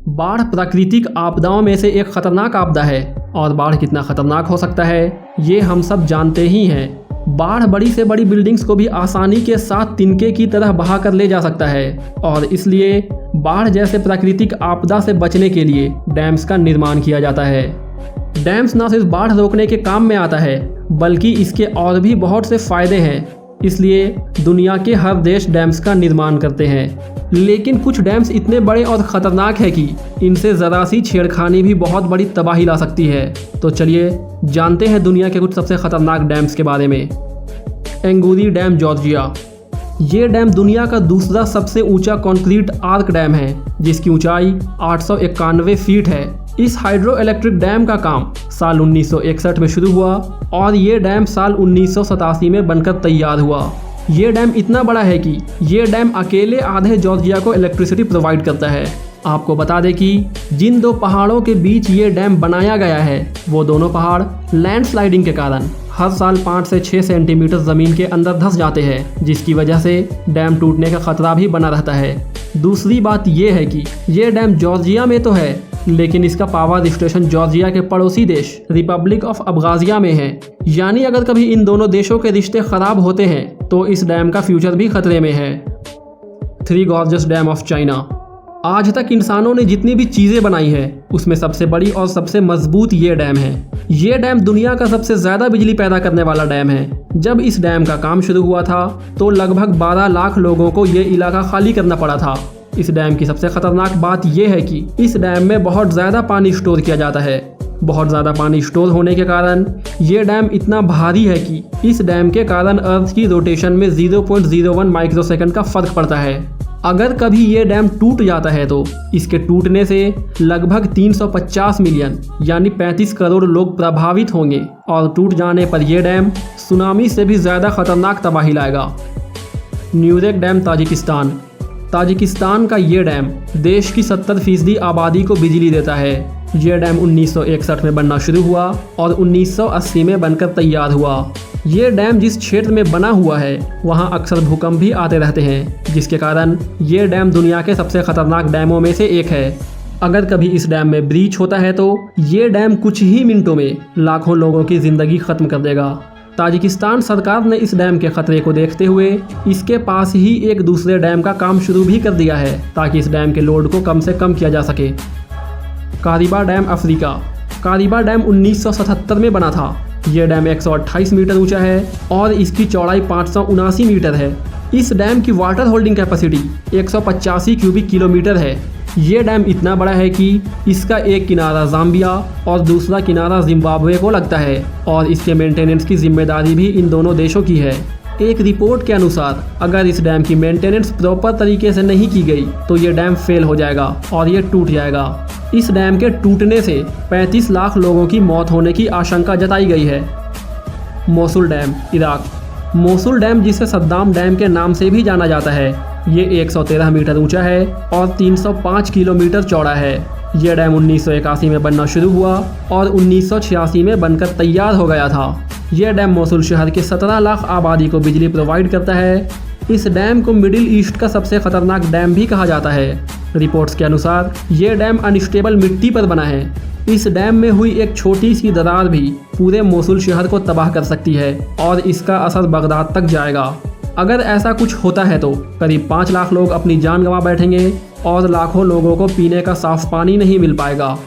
बाढ़ प्राकृतिक आपदाओं में से एक खतरनाक आपदा है और बाढ़ कितना खतरनाक हो सकता है ये हम सब जानते ही हैं। बाढ़ बड़ी से बड़ी बिल्डिंग्स को भी आसानी के साथ तिनके की तरह बहा कर ले जा सकता है और इसलिए बाढ़ जैसे प्राकृतिक आपदा से बचने के लिए डैम्स का निर्माण किया जाता है। डैम्स न सिर्फ बाढ़ रोकने के काम में आता है बल्कि इसके और भी बहुत से फायदे हैं, इसलिए दुनिया के हर देश डैम्स का निर्माण करते हैं। लेकिन कुछ डैम्स इतने बड़े और ख़तरनाक है कि इनसे ज़रा सी छेड़खानी भी बहुत बड़ी तबाही ला सकती है। तो चलिए जानते हैं दुनिया के कुछ सबसे ख़तरनाक डैम्स के बारे में। एंगुरी डैम, जॉर्जिया। ये डैम दुनिया का दूसरा सबसे ऊंचा कंक्रीट आर्क डैम है जिसकी ऊंचाई 891 फीट है। इस हाइड्रो इलेक्ट्रिक डैम का काम साल 1961 में शुरू हुआ और ये डैम साल 1987 में बनकर तैयार हुआ। ये डैम इतना बड़ा है कि ये डैम अकेले आधे जॉर्जिया को इलेक्ट्रिसिटी प्रोवाइड करता है। आपको बता दें कि जिन दो पहाड़ों के बीच ये डैम बनाया गया है वो दोनों पहाड़ लैंडस्लाइडिंग के कारण हर साल 5 से 6 सेंटीमीटर ज़मीन के अंदर धंस जाते हैं, जिसकी वजह से डैम टूटने का खतरा भी बना रहता है। दूसरी बात ये है कि ये डैम जॉर्जिया में तो है लेकिन इसका पावर स्टेशन जॉर्जिया के पड़ोसी देश रिपब्लिक ऑफ अब्खाज़िया में है। यानी अगर कभी इन दोनों देशों के रिश्ते खराब होते हैं तो इस डैम का फ्यूचर भी खतरे में है। Three gorgeous dam of China. आज तक इंसानों ने जितनी भी चीज़ें बनाई है उसमें सबसे बड़ी और सबसे मजबूत ये डैम है। ये डैम दुनिया का सबसे ज़्यादा बिजली पैदा करने वाला डैम है। जब इस डैम का काम शुरू हुआ था तो लगभग 12 लाख लोगों को ये इलाका खाली करना पड़ा था। इस डैम की सबसे खतरनाक बात यह है कि इस डैम में बहुत ज़्यादा पानी स्टोर किया जाता है। बहुत ज़्यादा पानी स्टोर होने के कारण ये डैम इतना भारी है कि इस डैम के कारण अर्थ की रोटेशन में 0.01 माइक्रोसेकंड का फ़र्क पड़ता है। अगर कभी ये डैम टूट जाता है तो इसके टूटने से लगभग 350 मिलियन यानी 35 करोड़ लोग प्रभावित होंगे और टूट जाने पर यह डैम सुनामी से भी ज़्यादा खतरनाक तबाही लाएगा। न्यूरेक डैम, ताजिकिस्तान। ताजिकिस्तान का ये डैम देश की 70% आबादी को बिजली देता है। यह डैम 1961 में बनना शुरू हुआ और 1980 में बनकर तैयार हुआ। ये डैम जिस क्षेत्र में बना हुआ है वहाँ अक्सर भूकंप भी आते रहते हैं, जिसके कारण ये डैम दुनिया के सबसे खतरनाक डैमों में से एक है। अगर कभी इस डैम में ब्रीच होता है तो ये डैम कुछ ही मिनटों में लाखों लोगों की ज़िंदगी ख़त्म कर देगा। ताजिकिस्तान सरकार ने इस डैम के खतरे को देखते हुए इसके पास ही एक दूसरे डैम का काम शुरू भी कर दिया है ताकि इस डैम के लोड को कम से कम किया जा सके। कारिबा डैम, अफ्रीका। कारिबा डैम 1977 में बना था। यह डैम 128 मीटर ऊंचा है और इसकी चौड़ाई 579 मीटर है। इस डैम की water holding capacity 185 cubic kilometre है। ये डैम इतना बड़ा है कि इसका एक किनारा ज़ाम्बिया और दूसरा किनारा जिम्बाब्वे को लगता है और इसके मेंटेनेंस की जिम्मेदारी भी इन दोनों देशों की है। एक रिपोर्ट के अनुसार अगर इस डैम की मेंटेनेंस प्रॉपर तरीके से नहीं की गई तो ये डैम फेल हो जाएगा और ये टूट जाएगा। इस डैम के टूटने से 35 लाख लोगों की मौत होने की आशंका जताई गई है। Mosul dam, Iraq. Mosul dam, जिसे सद्दाम डैम के नाम से भी जाना जाता है, ये 113 मीटर ऊंचा है और 305 किलोमीटर चौड़ा है। यह डैम 1981 में बनना शुरू हुआ और 1986 में बनकर तैयार हो गया था। यह डैम मोसुल शहर के 17 लाख आबादी को बिजली प्रोवाइड करता है। इस डैम को मिडिल ईस्ट का सबसे खतरनाक डैम भी कहा जाता है। रिपोर्ट्स के अनुसार यह डैम अनस्टेबल मिट्टी पर बना है। इस डैम में हुई एक छोटी सी दरार भी पूरे मोसुल शहर को तबाह कर सकती है और इसका असर बगदाद तक जाएगा। अगर ऐसा कुछ होता है तो करीब 5 लाख लोग अपनी जान गंवा बैठेंगे और लाखों लोगों को पीने का साफ पानी नहीं मिल पाएगा।